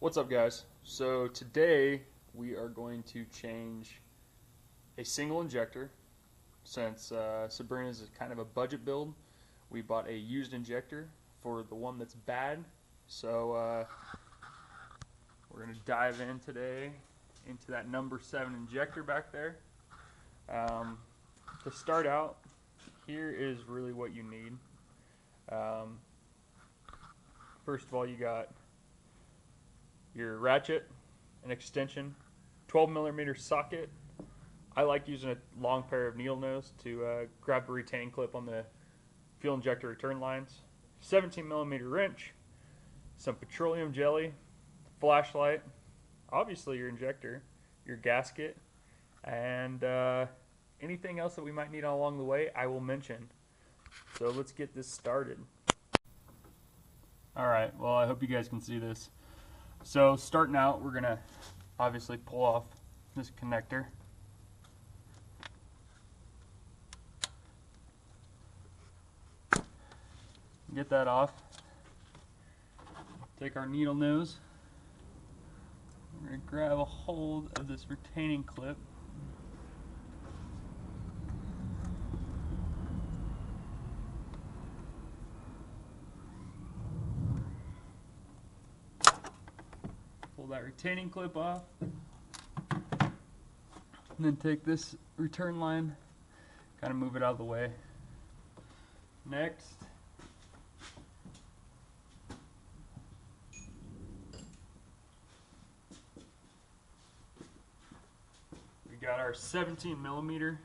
What's up, guys? So today we are going to change a single injector. Since Sabrina's is kind of a budget build, we bought a used injector for the one that's bad. So we're going to dive in today into that number 7 injector back there. To start out, here is really what you need. First of all, you got your ratchet, an extension, 12mm socket. I like using a long pair of needle nose to grab the retaining clip on the fuel injector return lines, 17mm wrench, some petroleum jelly, flashlight, obviously your injector, your gasket, and anything else that we might need along the way I will mention. So let's get this started. Alright, well, I hope you guys can see this. So starting out, we're going to obviously pull off this connector. Get that off. Take our needle nose. We're going to grab a hold of this retaining clip. Pull that retaining clip off, and then take this return line, kind of move it out of the way. Next, we got our 17mm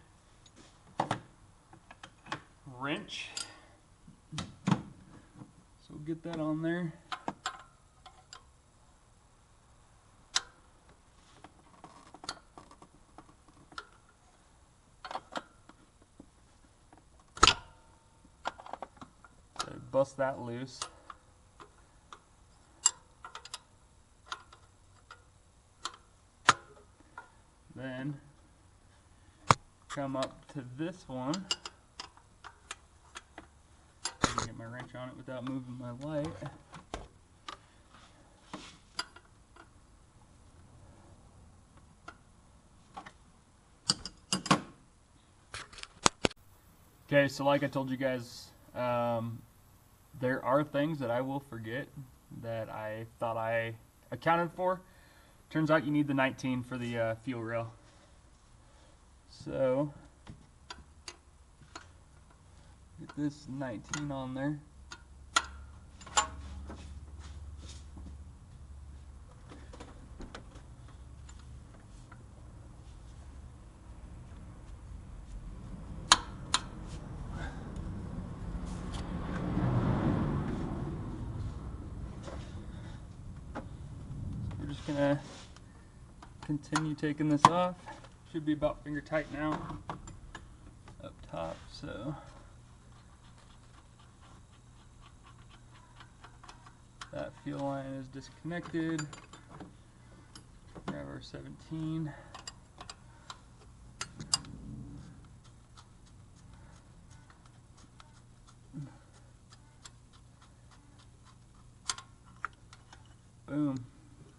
wrench, so we'll get that on there. Bust that loose. Then come up to this one. I can get my wrench on it without moving my light. Okay, so like I told you guys, there are things that I will forget that I thought I accounted for. Turns out you need the 19 for the fuel rail. So, get this 19 on there. Gonna continue taking this off. Should be about finger tight now up top. So that fuel line is disconnected. Grab our 17. Boom.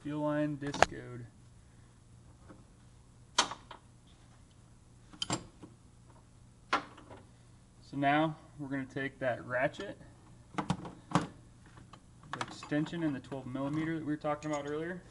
Fuel line discoed. So now we're going to take that ratchet, the extension, and the 12mm that we were talking about earlier.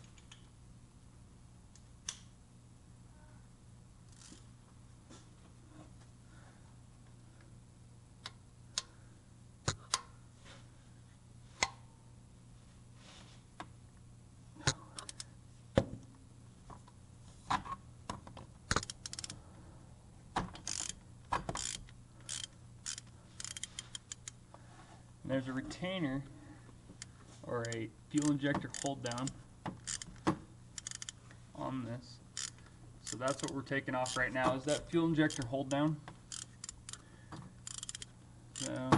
There's a retainer or a fuel injector hold down on this. So that's what we're taking off right now, is that fuel injector hold down. So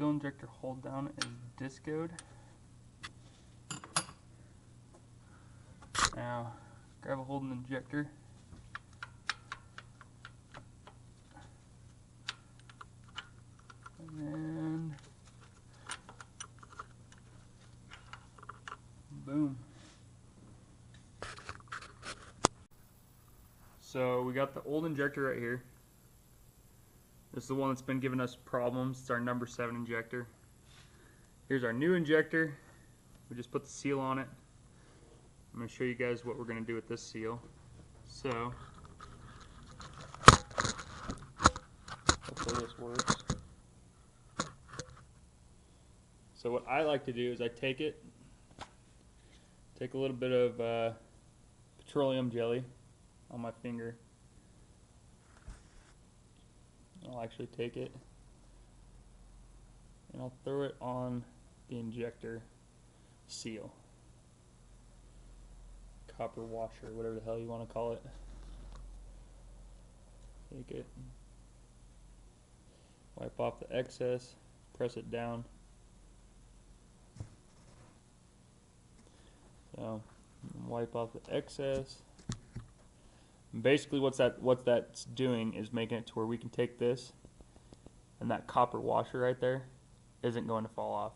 fuel injector hold down is discoed. Now, grab a hold of the injector. And boom. So we got the old injector right here. This is the one that's been giving us problems. It's our number 7 injector. Here's our new injector. We just put the seal on it. I'm going to show you guys what we're going to do with this seal. So, hopefully this works. So what I like to do is I take a little bit of petroleum jelly on my finger. I'll actually take it and I'll throw it on the injector seal. Copper washer, whatever the hell you want to call it. Take it, wipe off the excess, press it down. So, wipe off the excess. And basically what that's doing is making it to where we can take this, and that copper washer right there isn't going to fall off.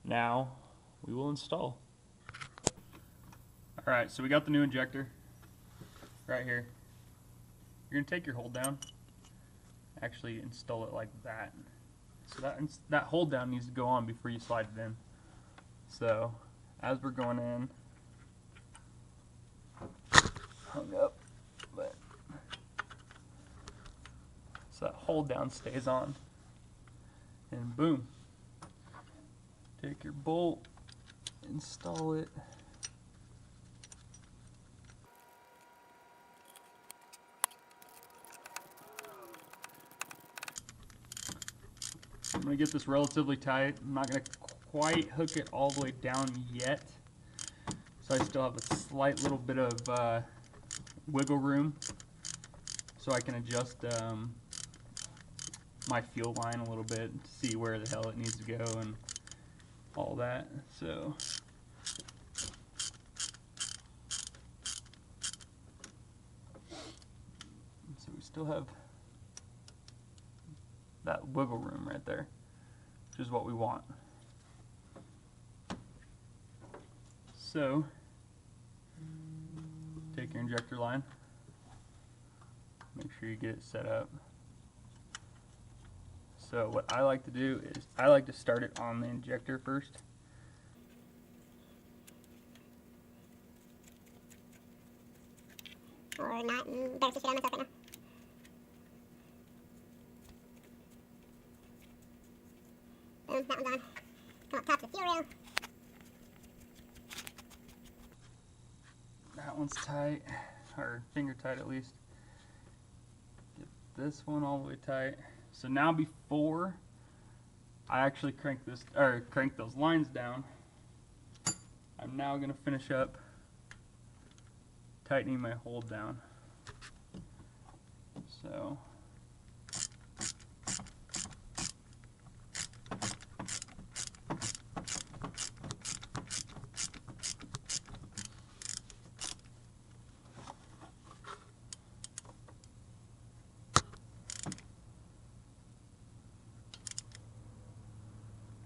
Now, we will install. Alright, so we got the new injector right here. You're going to take your hold down, actually install it like that. So that hold down needs to go on before you slide it in. So, as we're going in, hung up, but so that hold down stays on, and boom, take your bolt, install it. I'm going to get this relatively tight. I'm not going to quite hook it all the way down yet, so I still have a slight little bit of wiggle room so I can adjust my fuel line a little bit to see where the hell it needs to go and all that. So we still have that wiggle room right there, which is what we want. So, take your injector line, make sure you get it set up. So what I like to do is I like to start it on the injector first. Or not, better switch it on myself right now. Boom, that one's on. Come up top of the fuel rail. That one's tight, or finger tight at least. Get this one all the way tight. So now before I actually crank those lines down, I'm now going to finish up tightening my hold down. So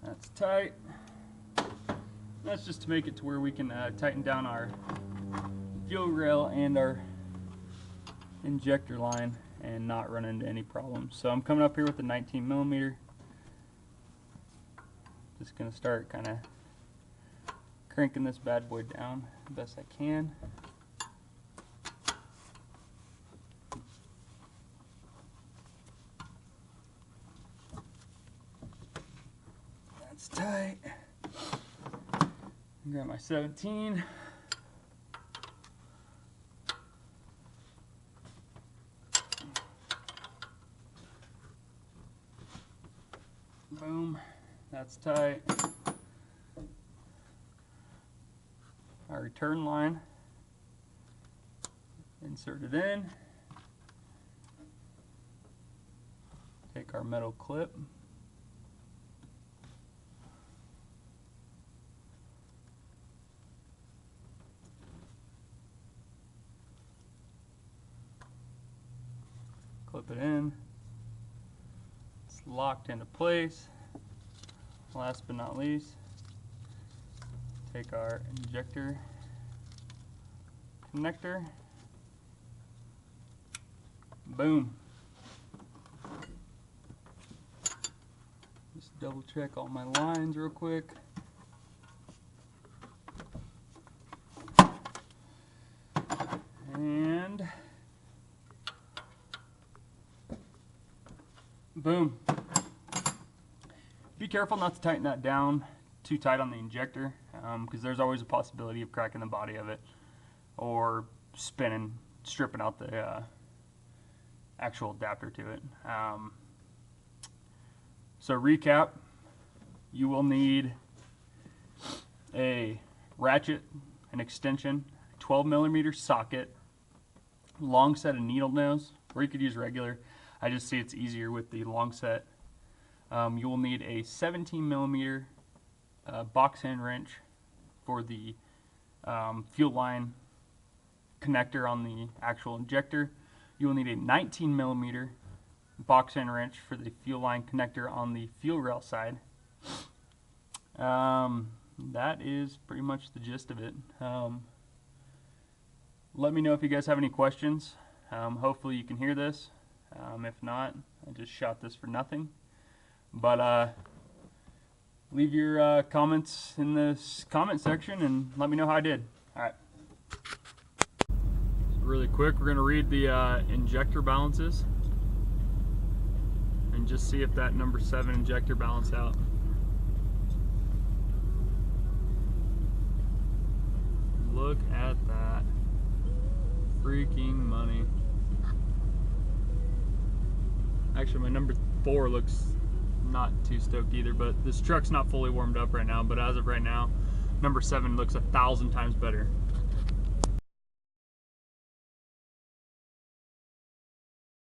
that's tight. That's just to make it to where we can tighten down our fuel rail and our injector line and not run into any problems. So I'm coming up here with the 19mm. Just gonna start kind of cranking this bad boy down the best I can. That's tight. Grab my 17. Boom, that's tight. Our return line, insert it in. Take our metal clip, locked into place. Last but not least, take our injector connector. Boom. Just double check all my lines real quick. And boom. Be careful not to tighten that down too tight on the injector, because there's always a possibility of cracking the body of it or spinning, stripping out the actual adapter to it. So recap, you will need a ratchet, an extension, 12mm socket, long set of needle nose, or you could use regular. I just see it's easier with the long set. You will need a 17mm box hand wrench for the fuel line connector on the actual injector. You will need a 19mm box end wrench for the fuel line connector on the fuel rail side. That is pretty much the gist of it. Let me know if you guys have any questions. Hopefully you can hear this. If not, I just shot this for nothing. But leave your comments in this comment section and let me know how I did. Alright. Really quick, we're going to read the injector balances and just see if that number 7 injector balanced out. Look at that. Freaking money. Actually, my number 4 looks not too stoked either, but this truck's not fully warmed up right now, but as of right now, number 7 looks 1,000 times better.